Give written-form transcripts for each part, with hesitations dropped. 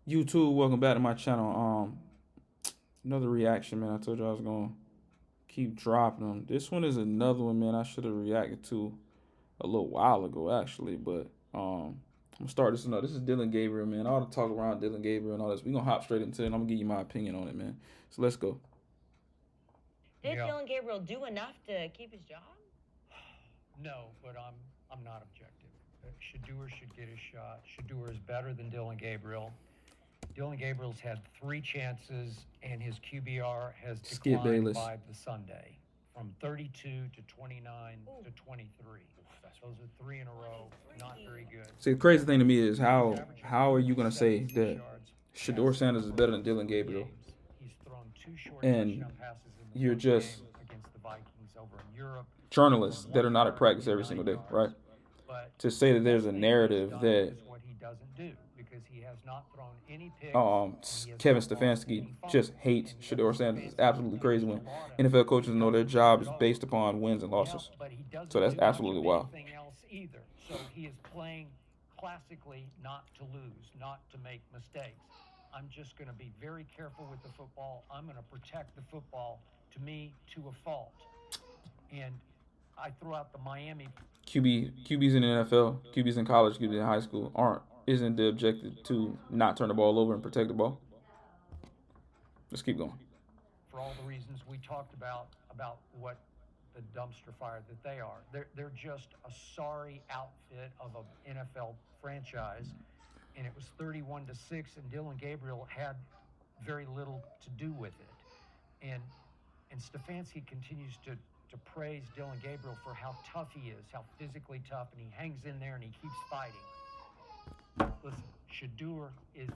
YouTube, welcome back to my channel. Another reaction, man. I told you I was gonna keep dropping them. This one is another one, man. I should have reacted to a little while ago, actually. But I'm gonna start this. No, this is Dylan Gabriel, man. All the talk around Dylan Gabriel and all this. We gonna hop straight into it. And I'm gonna give you my opinion on it, man. So let's go. Did Dylan Gabriel do enough to keep his job? No, but I'm not objective. Shedeur should get his shot. Shedeur is better than Dylan Gabriel. Dylan Gabriel's had 3 chances, and his QBR has Skip declined Bayless. by the Sunday from 32 to 29 to 23. Those are 3 in a row. Not very good. See, the crazy thing to me is how are you gonna say that Shedeur Sanders is better than Dylan Gabriel? He's thrown 2 short And touchdown passes in the you're first just game against the Vikings over in Europe. journalists that are not at practice every single day, right? To say that there's a narrative that what he doesn't do because he has not thrown any picks. Kevin Stefanski just hates Shedeur Sanders is absolutely crazy when NFL coaches know their job is based upon wins and losses. So that's absolutely wild. Either. So he is playing classically not to lose, not to make mistakes. I'm just going to be very careful with the football. I'm going to protect the football, to me, to a fault. And I threw out the Miami QBs in the NFL, QBs in college, QBs in high school isn't the objective to not turn the ball over and protect the ball. Let's keep going. For all the reasons we talked about what the dumpster fire that they are. They're just a sorry outfit of an NFL franchise, and it was 31-6, and Dylan Gabriel had very little to do with it. And Stefanski continues to praise Dylan Gabriel for how tough he is, how physically tough, and he hangs in there and he keeps fighting. Listen, Shedeur is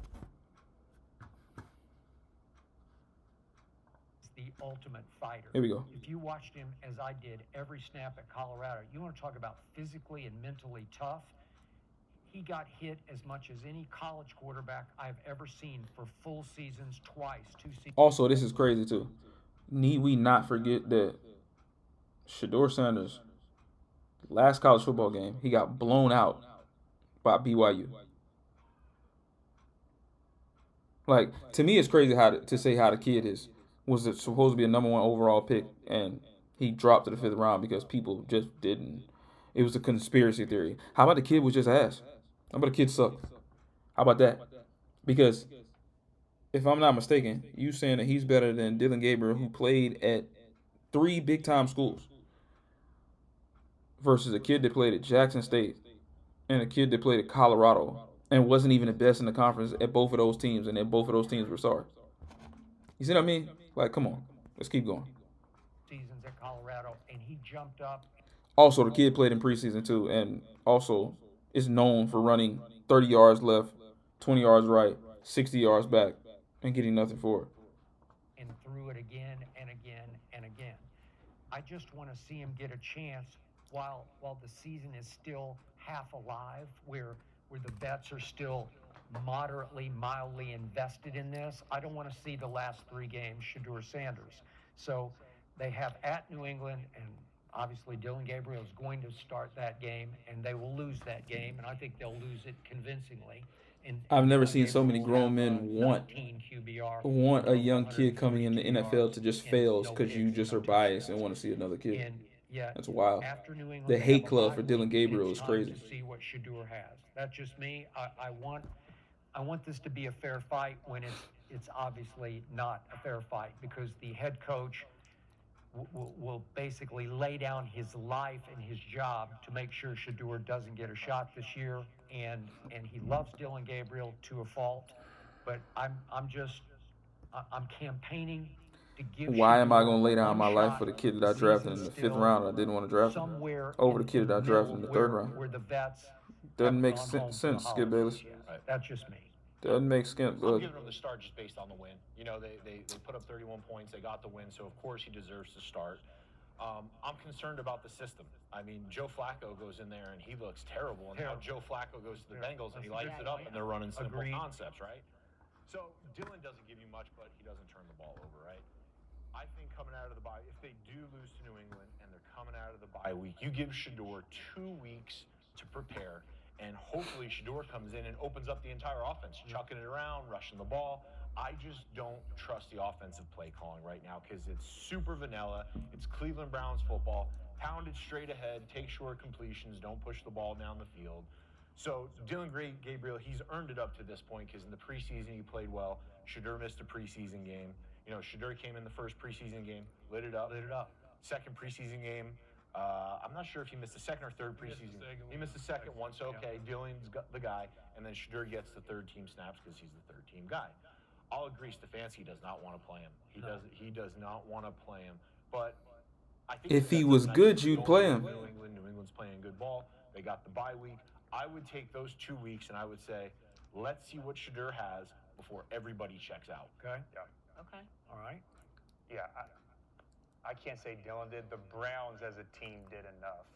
the ultimate fighter. Here we go. If you watched him as I did every snap at Colorado, you want to talk about physically and mentally tough. He got hit as much as any college quarterback I've ever seen for full seasons twice, 2 seasons. Also, this is crazy too. Need we not forget that Shedeur Sanders, last college football game, he got blown out by BYU. Like, to me, it's crazy to say how the kid was supposed to be a #1 overall pick, and he dropped to the 5th round because people just didn't. It was a conspiracy theory. How about the kid was just ass? How about the kid sucked? How about that? Because if I'm not mistaken, you saying that he's better than Dylan Gabriel, who played at 3 big-time schools, versus a kid that played at Jackson State and a kid that played at Colorado and wasn't even the best in the conference at both of those teams, and then both of those teams were sorry. You see what I mean? Like, come on. Let's keep going. Seasons at Colorado, and he jumped up. Also, the kid played in preseason too, and also is known for running 30 yards left, 20 yards right, 60 yards back, and getting nothing for it. And threw it again and again and again. I just want to see him get a chance while the season is still half alive, where the vets are still moderately, mildly invested in this. I don't want to see the last 3 games Shedeur Sanders. So they have at New England, and obviously Dylan Gabriel is going to start that game, and they will lose that game, and I think they'll lose it convincingly. And I've never Dylan seen so many Gabriel will grown men have, want 19 QBR, a young kid coming in the 132 NFL to just yards, fails and because no you picks, just no are biased touchdowns. and want to see another kid. And yeah, That's wild. after New England, The they hate have a club bye for Dylan week. Gabriel It's is time crazy. to see what Shedeur has. That's just me. I want this to be a fair fight when it's obviously not a fair fight, because the head coach will basically lay down his life and his job to make sure Shedeur doesn't get a shot this year, and he loves Dylan Gabriel to a fault, but I'm campaigning to give Why am I Shedeur going to lay down one my life shot. for the kid that The I drafted in season's the 5th still round? I didn't want to draft him somewhere over the in kid that I drafted in the 3rd round. where the vets Doesn't have make gone home for the sense, Skip holidays Bayless. yet. That's just me. Doesn't make sense. I'm giving him the start just based on the win. You know, they put up 31 points. They got the win, so of course he deserves to start. I'm concerned about the system. I mean, Joe Flacco goes in there and he looks terrible. And now Joe Flacco goes to the Bengals and he lights it up, and they're running simple concepts, right? So Dylan doesn't give you much, but he doesn't turn the ball over, right? I think coming out of the bye, if they do lose to New England and they're coming out of the bye week, you give Shedeur 2 weeks to prepare, and hopefully Shedeur comes in and opens up the entire offense, chucking it around, rushing the ball. I just don't trust the offensive play calling right now because it's super vanilla. It's Cleveland Browns football. Pound it straight ahead, take short completions, don't push the ball down the field. So Dillion Gabriel, he's earned it up to this point because in the preseason he played well. Shedeur missed a preseason game. Shedeur came in the first preseason game, lit it up. Second preseason game, I'm not sure if he missed the second or third preseason. He missed the second one, so okay, Dillion's got the guy, and then Shedeur gets the third team snaps because he's the third team guy. I'll agree, Stefanski does not want to play him. He does not want to play him. But I think If he was good, you'd play him. New England's playing good ball. They got the bye week. I would take those 2 weeks and I would say, let's see what Shedeur has before everybody checks out. Okay? Yeah. Okay. All right. Yeah. I can't say Dillion did. The Browns as a team did enough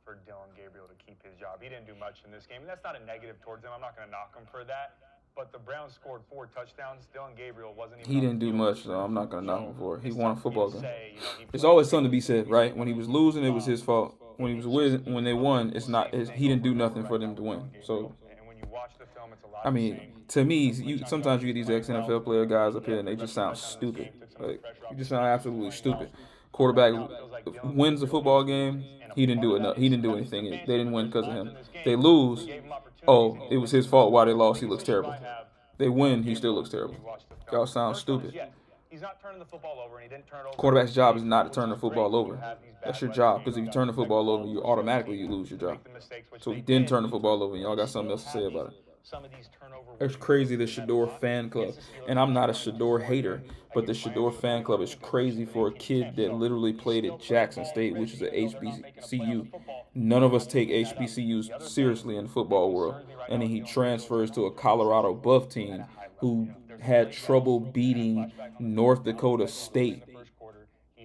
for Dillion Gabriel to keep his job. He didn't do much in this game, and that's not a negative towards him. I'm not going to knock him for that. But the Browns scored 4 touchdowns. Dillion Gabriel wasn't even. He on the didn't do field. much, so I'm not going to knock him for it. He It's won a tough for you football to game. say, he There's played always great. something to be said, right? When he was losing, it was his fault. When he was when they won, he didn't do nothing for them to win. So, And when you watch the film, it's a lot I of the mean, same. to me, sometimes you get these ex-NFL player guys up here and they just sound stupid. Like, you just sound absolutely stupid. Quarterback wins the football game. He didn't do enough. He didn't do anything. They didn't win because of him. They lose. Oh, it was his fault why they lost. He looks terrible. They win. He still looks terrible. Y'all sound stupid. He's not turning the football over, and he didn't turn it over. Quarterback's job is not to turn the football over. That's your job. Because if you turn the football over, you automatically lose your job. So he didn't turn the football over, and y'all got something else to say about it. It's crazy, the Shedeur fan club. And I'm not a Shedeur hater, but the Shedeur fan club is crazy for a kid that literally played at Jackson State, which is a HBCU. None of us take HBCUs seriously in the football world. And then he transfers to a Colorado Buff team who had trouble beating North Dakota State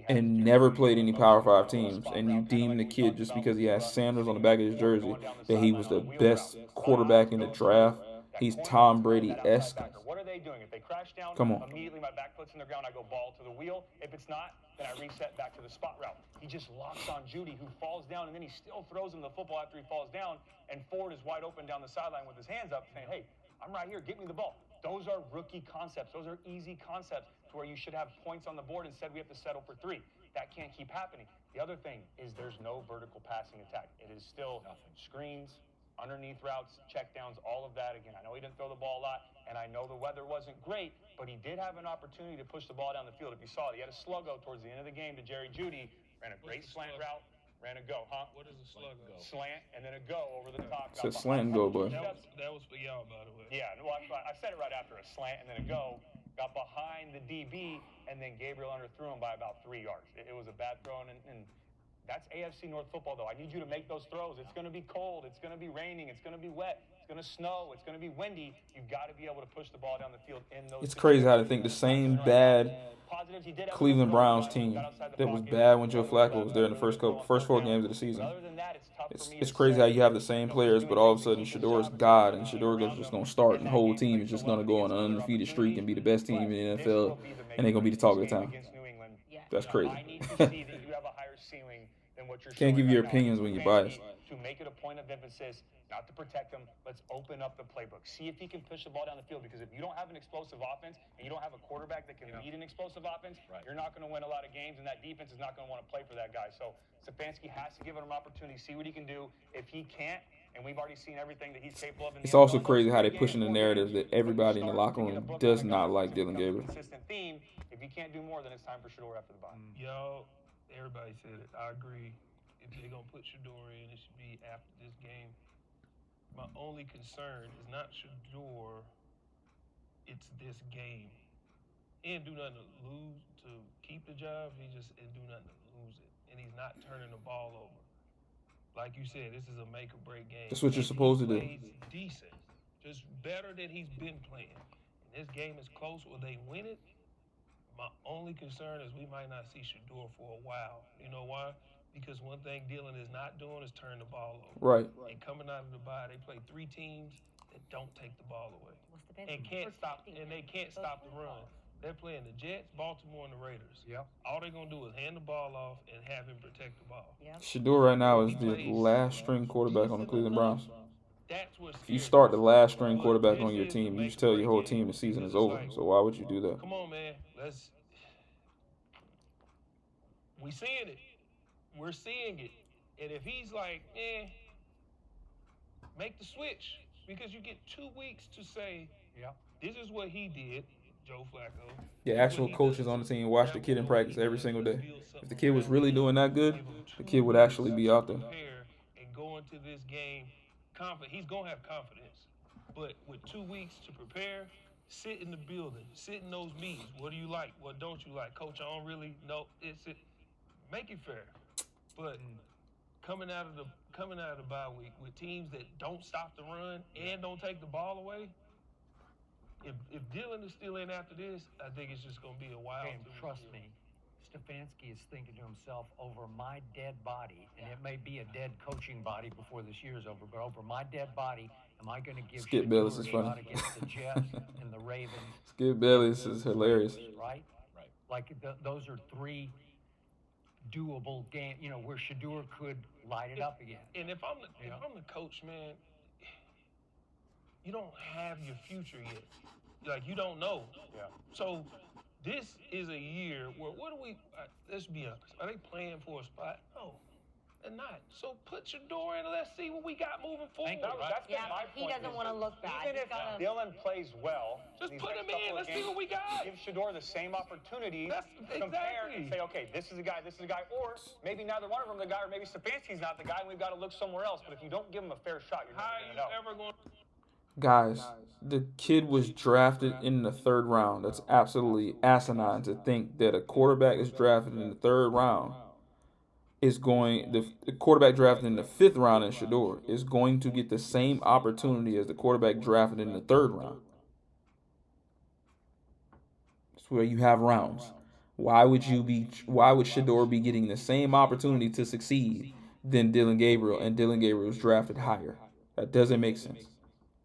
and never played any Power 5 teams, and you deem the kid just because he has Sanders on the back of his jersey that he was the best quarterback in the draft. He's Tom Brady-esque. What are they doing? If they crash down, Come on. immediately my back foot's in the ground, I go ball to the wheel. If it's not, then I reset back to the spot route. He just locks on Judy, who falls down, and then he still throws him the football after he falls down, and Ford is wide open down the sideline with his hands up saying, hey, I'm right here, get me the ball. Those are rookie concepts. Those are easy concepts to where you should have points on the board. Instead, we have to settle for 3. That can't keep happening. The other thing is there's no vertical passing attack. It is still screens, underneath routes, checkdowns, all of that. Again, I know he didn't throw the ball a lot, and I know the weather wasn't great, but he did have an opportunity to push the ball down the field. If you saw it, he had a sluggo towards the end of the game to Jerry Jeudy, ran a great slant route, ran a go, huh? What is a sluggo? Slant, and then a go over the top. It's a slant and go, bud. That was for y'all, by the way. Yeah, no, I said it right after, a slant and then a go. Got behind the DB, and then Gabriel underthrew him by about 3 yards. It was a bad throw, and that's AFC North football, though. I need you to make those throws. It's going to be cold. It's going to be raining. It's going to be wet. It's going to snow. It's going to be windy. You've got to be able to push the ball down the field in those. It's crazy how to think the same bad Cleveland Browns team that was bad when Joe Flacco was there in the first 4 games of the season. It's crazy how you have the same players, but all of a sudden Shedeur's God, and Shedeur is just going to start, and the whole team is just going to go on an undefeated streak and be the best team in the NFL, and they're going to be the talk of the town. That's crazy. I need to see that you have a higher ceiling than what you're Can't give showing your right now. opinions when you're biased. To make it a point of emphasis, not to protect him, let's open up the playbook. See if he can push the ball down the field, because if you don't have an explosive offense and you don't have a quarterback that can lead an explosive offense, you're not going to win a lot of games, and that defense is not going to want to play for that guy. So Stefanski has to give him an opportunity, see what he can do. If he can't, and we've already seen everything that he's capable of. It's also crazy how they're pushing the narrative that everybody in the locker room does not like Dillion Gabriel. Consistent theme. If you can't do more, then it's time for Shedeur after the bye. Y'all, everybody said it. I agree. If they're going to put Shedeur in, it should be after this game. My only concern is not Shedeur, it's this game. He didn't do nothing to lose to keep the job. He just didn't do nothing to lose it. And he's not turning the ball over. Like you said, this is a make or break game. That's what you're supposed to do. He plays decent, just better than he's been playing. And this game is close. Will they win it? My only concern is we might not see Shedeur for a while. You know why? Because one thing Dillion is not doing is turn the ball over. Right. And coming out of the bye, they play 3 teams that don't take the ball away. And they can't stop the run. They're playing the Jets, Baltimore, and the Raiders. Yep. All they're gonna do is hand the ball off and have him protect the ball. Shedeur right now is the last string quarterback on the Cleveland Browns. That's what If you scares start the me. last string But quarterback this on your is the team, you make just or tell break your whole game team the season because is it's over. like, So why would you do that? come on, man, we seeing it. We're seeing it. And if he's like, make the switch because you get 2 weeks to say, Yeah. this is what he did, Joe Flacco. The This is what actual he coaches does. on the team watch Now the we kid in know what practice he every does. single Let's day. build If the something kid was around really him. doing that good, Give him the 2 kid would weeks actually be to out there. prepare and go into this game confident. He's gonna have confidence, but with 2 weeks to prepare, sit in the building, sit in those meetings. What do you like? What don't you like, Coach? I don't really know. It's it. Make it fair, but coming out of the bye week with teams that don't stop the run and don't take the ball away. If Dillion is still in after this, I think it's just gonna be a wild. And trust me, Stefanski is thinking to himself, over my dead body, and it may be a dead coaching body before this year's over, but over my dead body, am I going to give Skip Shedeur Bayless a is shot funny. against the Jets and the Ravens? Skip Bayless is hilarious. Right? Right. Like those are 3 doable games, where Shedeur could light it up again. And if I'm the coach, man, you don't have your future yet. Like you don't know. Yeah. So this is a year where let's be honest. Are they playing for a spot? No, they're not. So put Shedeur in and let's see what we got moving forward. That's been Yeah, my he point. doesn't want to look bad. Even He's if gotta- Dillion plays well, Just these put next him in. couple of Let's see games, what we got. give Shedeur the same opportunity That's to compare exactly. and say, okay, this is the guy, or maybe neither one of them the guy, or maybe Stefanski's not the guy, and we've got to look somewhere else. But if you don't give him a fair shot, you're How never are going you to know. ever going? Guys, the kid was drafted in the 3rd round. That's absolutely asinine to think that a quarterback is drafted in the 3rd round the quarterback drafted in the 5th round in Shedeur is going to get the same opportunity as the quarterback drafted in the 3rd round. That's where you have rounds. Why would Shedeur be getting the same opportunity to succeed than Dillion Gabriel, and Dillion Gabriel was drafted higher? That doesn't make sense.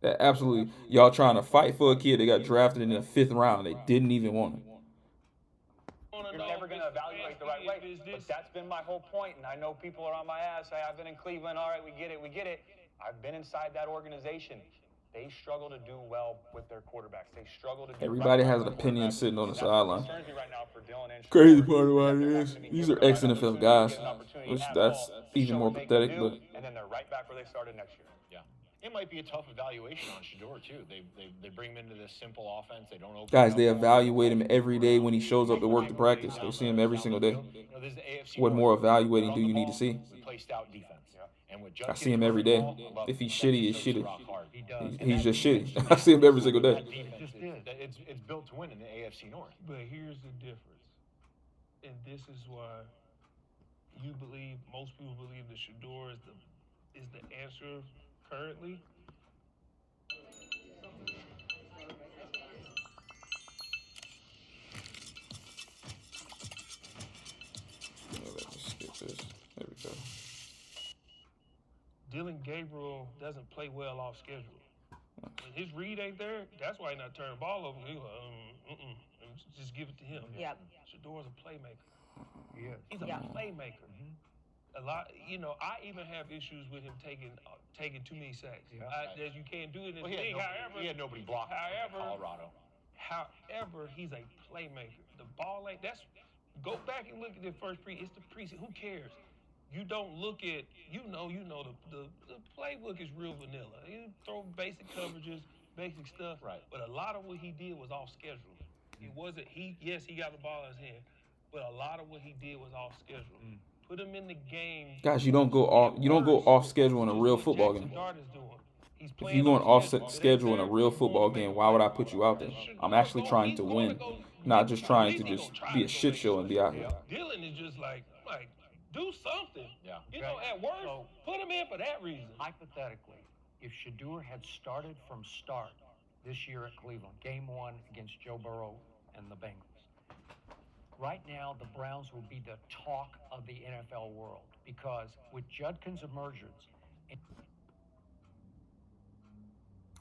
That absolutely, y'all trying to fight for a kid that got drafted in the 5th round. They didn't even want him. You're never going to evaluate the right way. But that's been my whole point, and I know people are on my ass. Hey, I've been in Cleveland. All right, we get it. I've been inside that organization. They struggle to do well with their quarterbacks. They struggle to do Everybody right has by an their opinion quarterbacks. sitting on the That's what sideline. concerns me right now for Dillion and Crazy Shedeur, part about that it they're not is gonna be these given are the right ex-NFL opportunity, guys, get an opportunity which at that's all to even show more what they can pathetic. do, But and then they're right back where they started next year. Yeah. It might be a tough evaluation on Shedeur too. They bring him into this simple offense. They don't open guys, it they up. evaluate him every day when he shows up to work to practice. They see him every single day. This is the AFC What North. more evaluating Run do the you need to ball, see? We play stout defense. And with I see him every day. If he's shitty, he's shitty. He does. He's just shitty. I see him every single day. It's built to win in the AFC North. But here's the difference, and this is why most people believe that Shedeur is the answer currently. Let me skip this. There we go. Dillion Gabriel doesn't play well off schedule. When his read ain't there, that's why he's not turning the ball over. He's like, just give it to him. Yep. Shedeur's a playmaker. Yeah. He's a playmaker. A lot, I even have issues with him taking too many sacks. Yeah. That you can't do it in Well, this league. he had nobody blocking him in Colorado. However, he's a playmaker. The ball ain't. Go back and look at the first It's the preseason. Who cares? You don't look at. The playbook is real vanilla. You throw basic coverages, basic stuff. Right. But a lot of what he did was off schedule. It wasn't. Yes, he got the ball in his hand, but a lot of what he did was off schedule. Put him in the game. Guys, you don't go off schedule in a real football game. If you're going off schedule in a real football game, why would I put you out there? I'm actually trying to win, not just trying to just be a shit show and be out here. Dillion is just like, do something. Yeah. At worst, put him in for that reason. Hypothetically, if Shedeur had started from start this year at Cleveland, game 1 against Joe Burrow and the Bengals, right now the Browns would be the talk of the NFL world because with Judkin's emergence,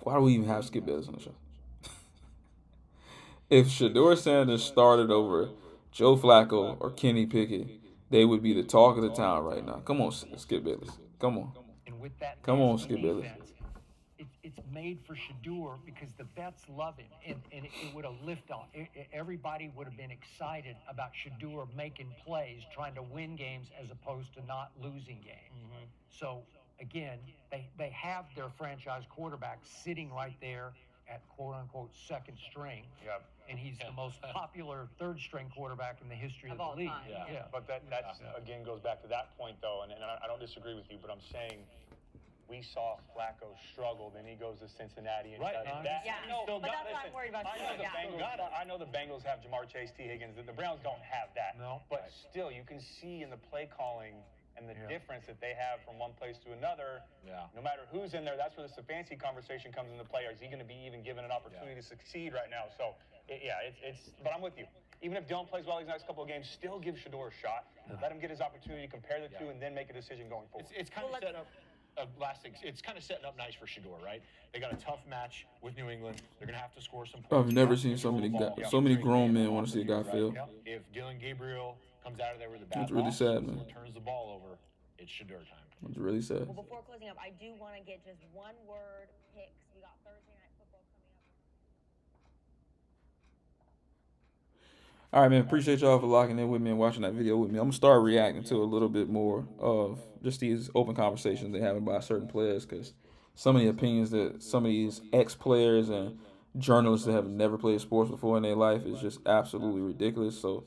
Why do we even have Skip Bayless on the show? If Shedeur Sanders started over Joe Flacco or Kenny Pickett, they would be the talk of the town right now. Come on, Skip Bayless. Come on. and with that Come on, nasty Skip Bayless. defense, it's made for Shedeur because the vets love him, and it would have lifted off. Everybody would have been excited about Shedeur making plays, trying to win games as opposed to not losing games. Mm-hmm. So again, they have their franchise quarterback sitting right there at quote unquote second string. Yep. And he's the most popular third string quarterback in the history of the all league. time. Yeah. But that's again goes back to that point though, and I don't disagree with you, but I'm saying we saw Flacco struggle, then he goes to Cincinnati and Right. that, Yeah, but that's why I'm worried about I know the Bengals have Jamar Chase, T. Higgins. The Browns don't have that. No. But still, you can see in the play calling and the difference that they have from one place to another. Yeah. No matter who's in there, that's where the Stefanski conversation comes into play. Is he going to be even given an opportunity to succeed right now? So, it's. But I'm with you. Even if Dillion plays well these next couple of games, still give Shedeur a shot. Let him get his opportunity, compare the two, and then make a decision going forward. It's kind of set up. Last thing, it's kind of setting up nice for Shedeur, right? They got a tough match with New England. They're gonna have to score some points. I've never seen so many grown men want to see a guy fail. If Dillion Gabriel comes out of there with a bad It's really loss, sad, man. turns the ball over, it's Shedeur time. It's really sad. Well, before closing up, I do want to get just one word picks. We got Thursday night football coming up. All right, man. Appreciate y'all for locking in with me and watching that video with me. I'm gonna start reacting to a little bit more of just these open conversations they're having about certain players, because some of the opinions that some of these ex-players and journalists that have never played sports before in their life is just absolutely ridiculous. So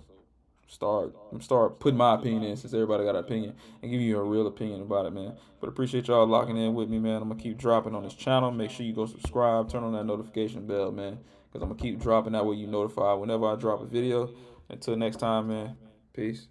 start putting my opinion in, since everybody got an opinion, and giving you a real opinion about it, man. But appreciate y'all locking in with me, man. I'm gonna keep dropping on this channel. Make sure you go subscribe, turn on that notification bell, man, because I'm gonna keep dropping that way you notify whenever I drop a video. Until next time, man. Peace.